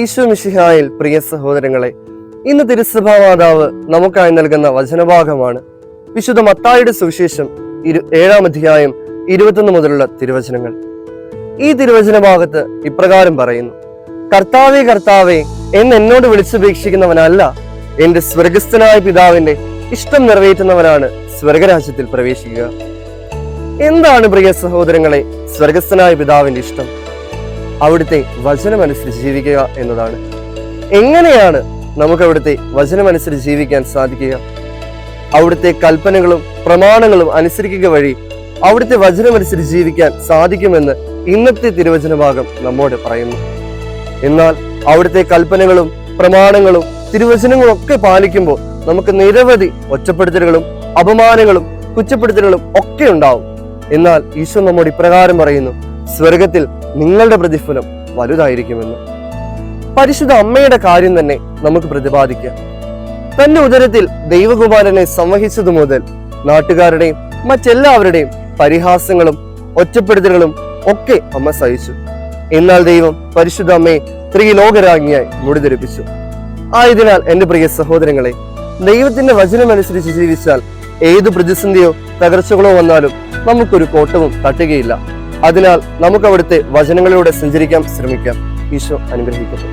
ഈശോ മിശിഹായിൽ പ്രിയ സഹോദരങ്ങളെ, ഇന്ന് തിരുസഭാ മാതാവ് നമുക്കായി നൽകുന്ന വചനഭാഗമാണ് വിശുദ്ധ മത്തായിയുടെ സുവിശേഷം 7-ാം അധ്യായം 21 മുതലുള്ള തിരുവചനങ്ങൾ. ഈ തിരുവചന ഭാഗത്ത് ഇപ്രകാരം പറയുന്നു: കർത്താവേ കർത്താവേ എന്നോട് വിളിച്ചപേക്ഷിക്കുന്നവനല്ല, എന്റെ സ്വർഗസ്ഥനായ പിതാവിന്റെ ഇഷ്ടം നിറവേറ്റുന്നവനാണ് സ്വർഗരാജ്യത്തിൽ പ്രവേശിക്കുക. എന്താണ് പ്രിയ സഹോദരങ്ങളെ സ്വർഗസ്ഥനായ പിതാവിന്റെ ഇഷ്ടം? അവിടുത്തെ വചനമനുസരിച്ച് ജീവിക്കുക എന്നതാണ്. എങ്ങനെയാണ് നമുക്ക് അവിടുത്തെ വചനമനുസരിച്ച് ജീവിക്കാൻ സാധിക്കുക? അവിടുത്തെ കൽപ്പനകളും പ്രമാണങ്ങളും അനുസരിക്കുക വഴി അവിടുത്തെ വചനമനുസരിച്ച് ജീവിക്കാൻ സാധിക്കുമെന്ന് ഇന്നത്തെ തിരുവചന ഭാഗം നമ്മോട് പറയുന്നു. എന്നാൽ അവിടുത്തെ കൽപ്പനകളും പ്രമാണങ്ങളും തിരുവചനങ്ങളും ഒക്കെ പാലിക്കുമ്പോൾ നമുക്ക് നിരവധി ഒറ്റപ്പെടുത്തലുകളും അപമാനങ്ങളും കുറ്റപ്പെടുത്തലുകളും ഒക്കെ ഉണ്ടാവും. എന്നാൽ ഈശോ നമ്മോട് ഇപ്രകാരം പറയുന്നു: സ്വർഗത്തിൽ നിങ്ങളുടെ പ്രതിഫലം വലുതായിരിക്കുമെന്ന്. പരിശുദ്ധ അമ്മയുടെ കാര്യം തന്നെ നമുക്ക് പ്രതിപാദിക്കാം. തന്റെ ഉദരത്തിൽ ദൈവകുമാരനെ സംവഹിച്ചതു മുതൽ നാട്ടുകാരുടെയും മറ്റെല്ലാവരുടെയും പരിഹാസങ്ങളും ഒറ്റപ്പെടുത്തലുകളും ഒക്കെ അമ്മ സഹിച്ചു. എന്നാൽ ദൈവം പരിശുദ്ധ അമ്മയെ ത്രിലോകരാജ്ഞിയായി മുടിധരിപ്പിച്ചു. ആയതിനാൽ എന്റെ പ്രിയ സഹോദരങ്ങളെ, ദൈവത്തിന്റെ വചനമനുസരിച്ച് ജീവിച്ചാൽ ഏതു പ്രതിസന്ധിയോ തകർച്ചകളോ വന്നാലും നമുക്കൊരു കോട്ടവും തട്ടുകയില്ല. അതിനാൽ നമുക്ക് അവിടുത്തെ വചനങ്ങളിലൂടെ സഞ്ചരിക്കാൻ ശ്രമിക്കാം. ഈശോ അനുഗ്രഹിക്കട്ടെ.